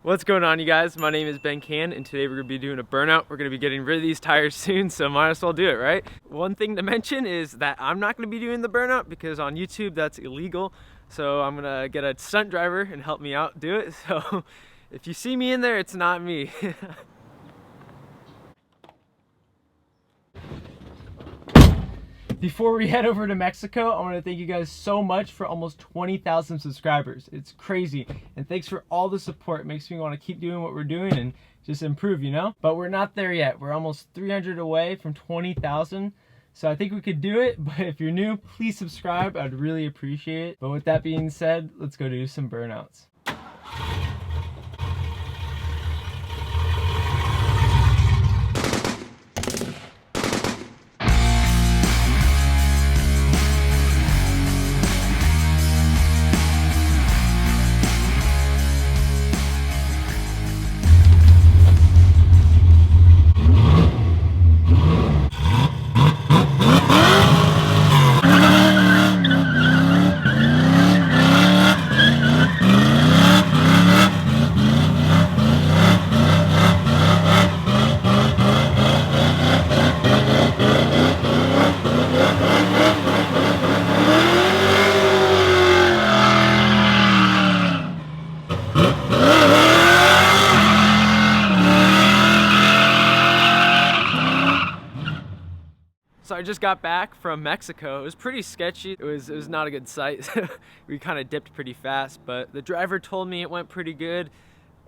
What's going on, you guys? My name is Ben Can, and today we're going to be doing a burnout. We're going to be getting rid of these tires soon, so might as well do it, right? One thing to mention is that I'm not going to be doing the burnout because on YouTube that's illegal. So I'm going to get a stunt driver and help me out do it. So if you see me in there, it's not me. Before we head over to Mexico, I want to thank you guys so much for almost 20,000 subscribers. It's crazy. And thanks for all the support. It makes me want to keep doing what we're doing and just improve, you know? But we're not there yet. We're almost 300 away from 20,000. So I think we could do it. But if you're new, please subscribe. I'd really appreciate it. But with that being said, let's go do some burnouts. So I just got back from Mexico. It was pretty sketchy. It was not a good sight. We kind of dipped pretty fast, but the driver told me it went pretty good.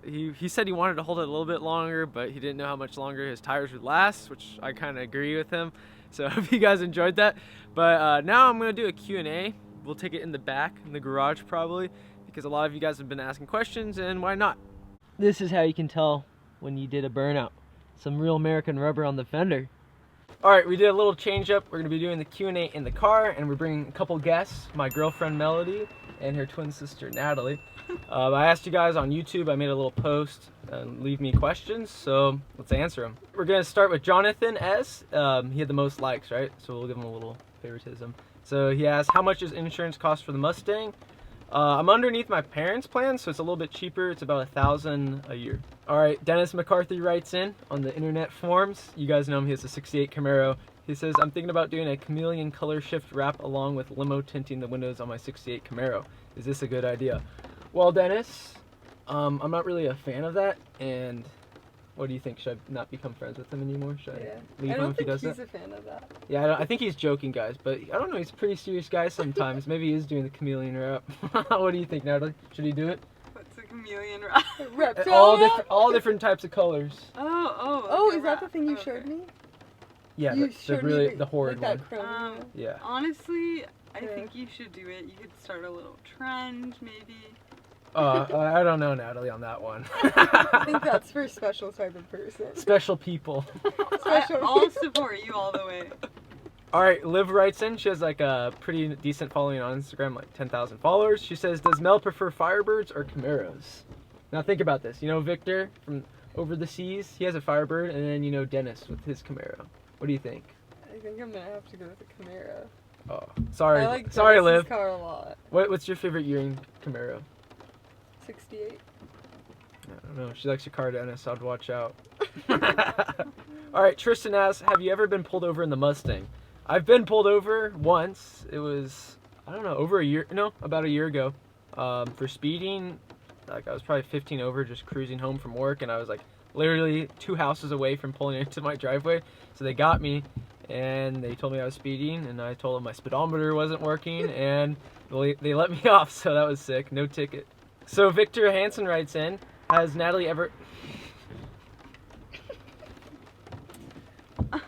He said he wanted to hold it a little bit longer, but he didn't know how much longer his tires would last, which I kind of agree with him. So I hope you guys enjoyed that. But now I'm gonna do a Q&A. We'll take it in the back, in the garage probably, because a lot of you guys have been asking questions, and why not? This is how you can tell when you did a burnout. Some real American rubber on the fender. All right, we did a little change up. We're gonna be doing the Q&A in the car, and we're bringing a couple guests, my girlfriend Melody and her twin sister Natalie. I asked you guys on YouTube, I made a little post, leave me questions, so let's answer them. We're gonna start with Jonathan S. He had the most likes, right? So we'll give him a little favoritism. So he asked, how much does insurance cost for the Mustang? I'm underneath my parents' plan, so it's a little bit cheaper. It's about $1,000 a year. All right, Dennis McCarthy writes in on the internet forums. You guys know him, he has a 68 Camaro. He says, I'm thinking about doing a chameleon color shift wrap along with limo tinting the windows on my 68 Camaro. Is this a good idea? Well, Dennis, I'm not really a fan of that, and what do you think? Should I not become friends with him anymore? Should I leave him if he does that? I don't think he's a fan of that. Yeah, I think he's joking, guys, but I don't know, he's a pretty serious guy sometimes. Maybe he is doing the chameleon wrap. What do you think, Natalie? Should he do it? What's a chameleon wrap? All different types of colors. Oh, is that the thing you showed me? Yeah, the horrid one. Yeah. Honestly, I think you should do it. You could start a little trend, maybe. I don't know, Natalie, on that one. I think that's for a special type of person. Special people. I'll support you all the way. All right, Liv writes in. She has like a pretty decent following on Instagram, like 10,000 followers. She says, does Mel prefer Firebirds or Camaros? Now think about this. You know Victor from over the seas? He has a Firebird, and then you know Dennis with his Camaro. What do you think? I think I'm gonna have to go with the Camaro. Oh, sorry. I like sorry, Dennis's Liv. car a lot. What's your favorite year in Camaro? 68. I don't know. She likes your car, Dennis. I'd watch out. All right, Tristan asks, have you ever been pulled over in the Mustang? I've been pulled over once. It was, I don't know, about a year ago, for speeding. Like I was probably 15 over, just cruising home from work, and I was like literally 2 houses away from pulling into my driveway. So they got me, and they told me I was speeding, and I told them my speedometer wasn't working, and they let me off. So that was sick. No ticket. So Victor Hansen writes in, has Natalie ever...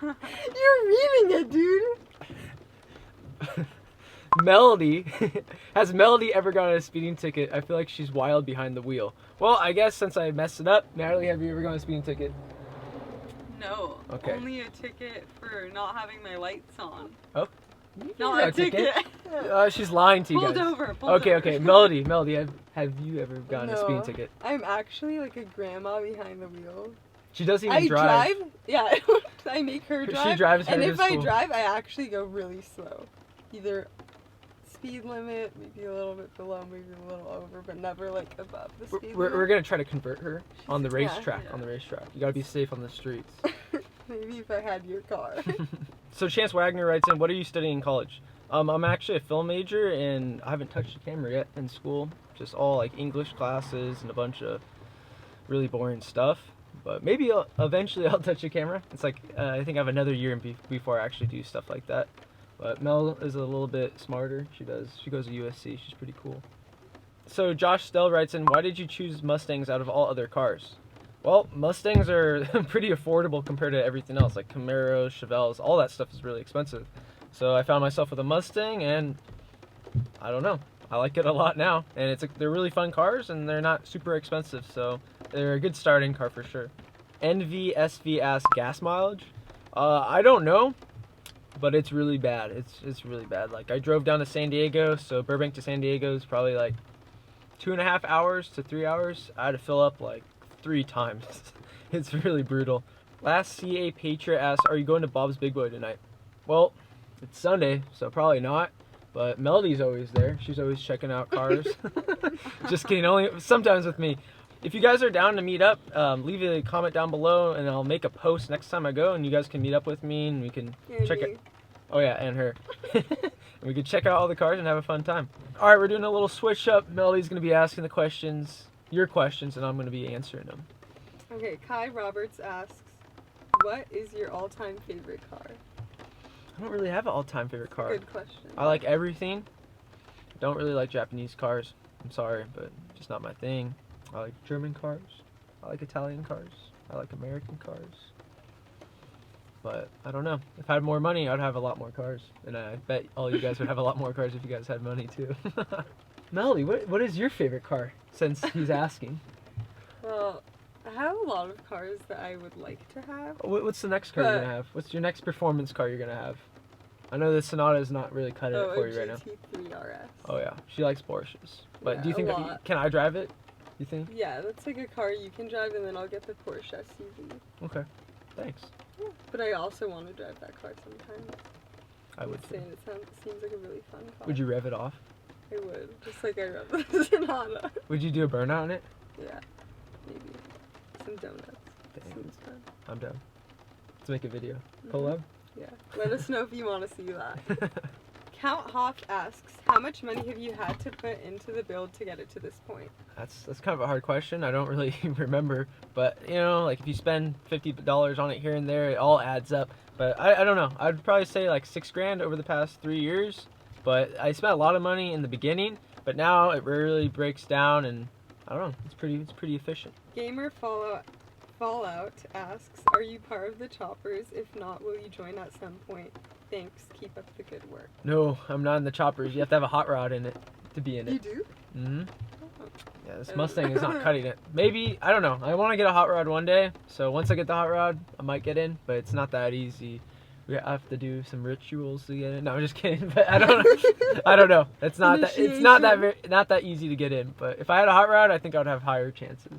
You're reading it, dude! Melody, has Melody ever gotten a speeding ticket? I feel like she's wild behind the wheel. Well, I guess since I messed it up, Natalie, have you ever gotten a speeding ticket? No. Okay. Only a ticket for not having my lights on. Oh? Not a ticket. She's lying to you guys. Pulled over. Okay. Melody, have you ever gotten a speeding ticket? I'm actually like a grandma behind the wheel. She doesn't even drive. I drive. Yeah, I make her drive. She drives her and to if school. I drive, I actually go really slow. Either speed limit, maybe a little bit below, maybe a little over, but never like above the speed We're limit. gonna try to convert her on the Yeah. racetrack. On the racetrack, you gotta be safe on the streets. Maybe if I had your car. So Chance Wagner writes in, what are you studying in college? I'm actually a film major, and I haven't touched the camera yet in school. Just all like English classes and a bunch of really boring stuff. But maybe eventually I'll touch the camera. It's like I think I have another year before I actually do stuff like that. But Mel is a little bit smarter. She goes to USC. She's pretty cool. So Josh Stell writes in, why did you choose Mustangs out of all other cars? Well, Mustangs are pretty affordable compared to everything else, like Camaros, Chevelles, all that stuff is really expensive. So I found myself with a Mustang, and I don't know, I like it a lot now. And they're really fun cars, and they're not super expensive, so they're a good starting car for sure. NVSV asks, gas mileage? I don't know, but it's really bad. It's really bad. Like, I drove down to San Diego, so Burbank to San Diego is probably like 2.5 hours to 3 hours. I had to fill up like 3 times. It's really brutal. Last CA Patriot asks, are you going to Bob's Big Boy tonight? Well, it's Sunday, so probably not. But Melody's always there. She's always checking out cars. Just kidding, only sometimes with me. If you guys are down to meet up, leave a comment down below, and I'll make a post next time I go, and you guys can meet up with me, and we can check it. Oh yeah, and her. And we can check out all the cars and have a fun time. All right, we're doing a little switch up. Melody's gonna be asking the questions, your questions, and I'm gonna be answering them. Okay, Kai Roberts asks, what is your all-time favorite car? I don't really have an all-time favorite car. Good question. I like everything. Don't really like Japanese cars. I'm sorry, but just not my thing. I like German cars. I like Italian cars. I like American cars. But I don't know. If I had more money, I'd have a lot more cars. And I bet all you guys would have a lot more cars if you guys had money too. Melody, what is your favorite car? Since he's asking. Well, I have a lot of cars that I would like to have. What's the next car you're gonna have? What's your next performance car you're gonna have? I know the Sonata is not really cutting it for you right now. GT3 RS. Oh yeah, she likes Porsches. But Yeah, do you think a lot. can I drive it? You think? Yeah, that's like a car you can drive, and then I'll get the Porsche SUV. Okay, thanks. Yeah. But I also want to drive that car sometimes. I would too. Saying it seems like a really fun car. Would you rev it off? I would, just like I rev the Sonata. Would you do a burnout in it? Yeah, maybe. Some donuts. Dang. Seems fun. I'm down. Let's make a video. Mm-hmm. Collab? Yeah. Let us know if you want to see that. Count Hoff asks, how much money have you had to put into the build to get it to this point? That's kind of a hard question. I don't really remember, but you know, like if you spend $50 on it here and there, it all adds up. But I don't know. I'd probably say like $6,000 over the past 3 years. But I spent a lot of money in the beginning, but now it really breaks down, and I don't know. It's pretty efficient. Gamer Fallout asks, are you part of the Choppers? If not, will you join at some point? Thanks. Keep up the good work. No, I'm not in the Choppers. You have to have a hot rod in it to be in You it. do? Mm-hmm. Oh. Yeah, this Mustang is not cutting it. Maybe, I don't know. I want to get a hot rod one day. So once I get the hot rod, I might get in, but it's not that easy. We have to do some rituals to get in. No, I'm just kidding. But I don't know. I don't know. It's not that easy to get in. But if I had a hot rod, I think I would have higher chances.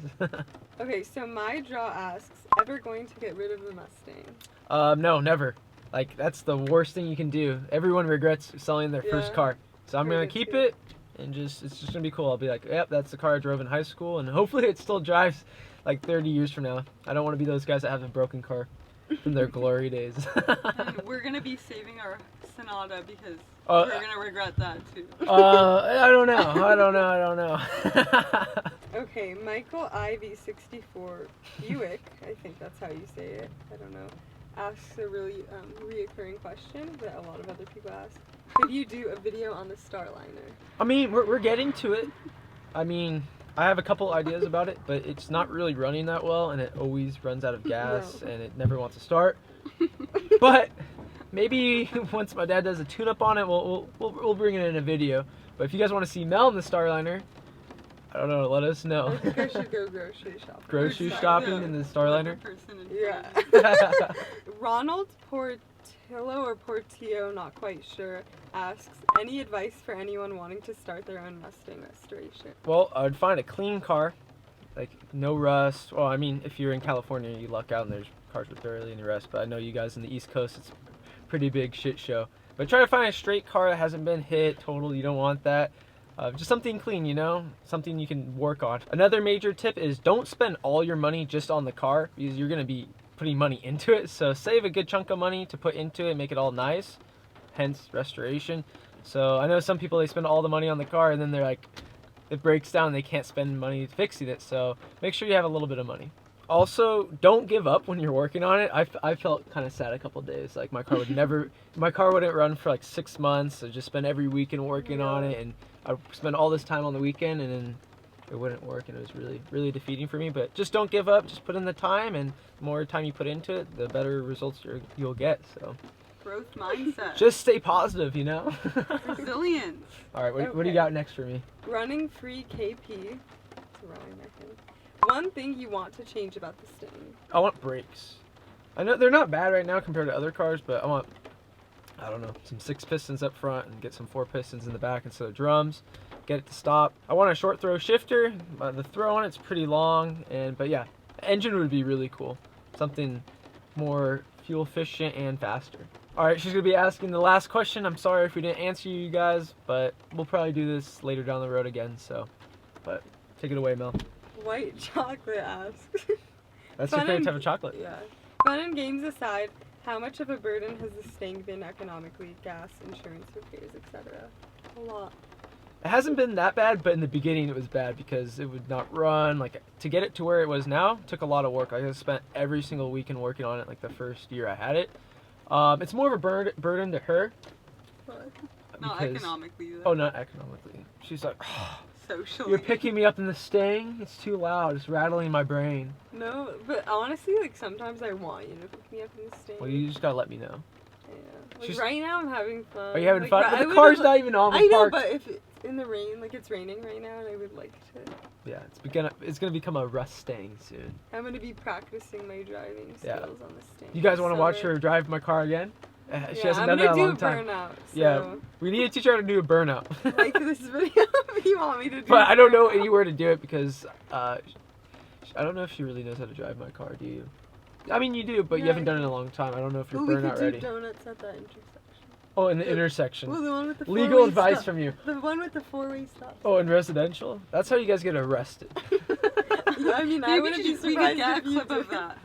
Okay, so my draw asks, ever going to get rid of the Mustang? No, never. Like, that's the worst thing you can do. Everyone regrets selling their first Yeah. car. So I'm I gonna do keep too. it, and it's just gonna be cool. I'll be like, yep, that's the car I drove in high school, and hopefully it still drives like 30 years from now. I don't want to be those guys that have a broken car from their glory days. And we're gonna be saving our Sonata because Uh, we're gonna regret that too. I don't know. Okay, Michael Ivy64 Buick, I think that's how you say it, I don't know, asks a really reoccurring question that a lot of other people ask. Could you do a video on the Starliner? I mean, we're getting to it. I mean, I have a couple ideas about it, but it's not really running that well, and it always runs out of gas, No. and it never wants to start. But maybe once my dad does a tune-up on it, we'll bring it in a video. But if you guys want to see Mel in the Starliner, I don't know, let us know. I think I should go grocery shopping. Grocery Sorry. shopping in the Starliner? Person in Yeah. front of you. Ronald Portillo or Portillo, not quite sure, asks, any advice for anyone wanting to start their own Mustang restoration? Well, I would find a clean car, like no rust. Well, I mean, if you're in California, you luck out and there's cars with barely any rust. But I know you guys in the East Coast, it's a pretty big shit show. But try to find a straight car that hasn't been hit, totaled. You don't want that. Just something clean, you know, something you can work on. Another major tip is don't spend all your money just on the car, because you're going to be putting money into it. So save a good chunk of money to put into it, make it all nice, hence restoration. So I know some people, they spend all the money on the car and then they're like, it breaks down, they can't spend money fixing it. So make sure you have a little bit of money. Also, don't give up when you're working on it. I felt kind of sad a couple of days. Like my car wouldn't run for like 6 months. So just spend every weekend working on it, and I'd spend all this time on the weekend, and then it wouldn't work, and it was really, really defeating for me. But just don't give up. Just put in the time, and the more time you put into it, the better results you'll get. So Growth mindset. just stay positive, you know. Resilience. All right, what do you got next for me? Running free KP. It's a rhyme, I think. One thing you want to change about the Stang. I want brakes. I know they're not bad right now compared to other cars, but I want, I don't know, some 6 pistons up front and get some 4 pistons in the back instead of drums. Get it to stop. I want a short throw shifter. The throw on it's pretty long, but yeah, engine would be really cool. Something more fuel efficient and faster. All right, she's gonna be asking the last question. I'm sorry if we didn't answer you guys, but we'll probably do this later down the road again. So, but take it away, Mel. White chocolate asks. That's your favorite type of chocolate. Yeah. Fun and games aside, how much of a burden has the Stang been economically? Gas, insurance, repairs, etc. A lot. It hasn't been that bad, but in the beginning it was bad because it would not run. Like, to get it to where it was now took a lot of work. I spent every single weekend working on it, like the first year I had it. It's more of a burden to her. Not economically, though. Oh, not economically. She's like, oh, socially. you're picking me up in the Stang? It's too loud. It's rattling my brain. No, but honestly, like, sometimes I want you to pick me up in the Stang. Well, you just gotta let me know. Yeah. Like, right now I'm having fun. Are you having like, fun? But the car's not even on. I know, parked. but if it's in the rain, like it's raining right now, and I would like to. Yeah, it's gonna become a Rust Stang soon. I'm gonna be practicing my driving skills on the Stang. You guys want to watch her her drive my car again? She hasn't I'm done that in a gonna long do time. Burnout, so Yeah, we need to teach her how to do a burnout. like this video, you want me to do. But I don't know Burnout. anywhere to do it because I don't know if she really knows how to drive my car. Do you? I mean, you do, but you No. haven't done it in a long time. I don't know if you're Well, we burnout could do ready. donuts at that intersection. Oh, in the intersection. Well, the one with the Legal four-way advice stop. from you. The one with the 4-way stop. Oh, in residential? That's how you guys get arrested. Yeah, I mean, I Maybe wouldn't be we could surprised get a if you clip of did. that.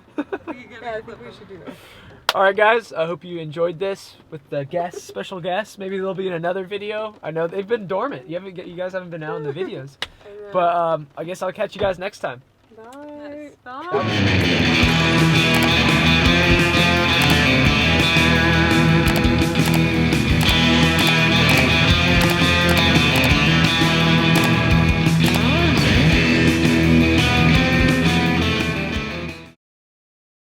We could get Yeah, I a think clip we of should do that. All right, guys. I hope you enjoyed this with the guests, special guests. Maybe they'll be in another video. I know they've been dormant. You guys haven't been out in the videos. I know. But I guess I'll catch you guys next time. Bye. Yes. Bye.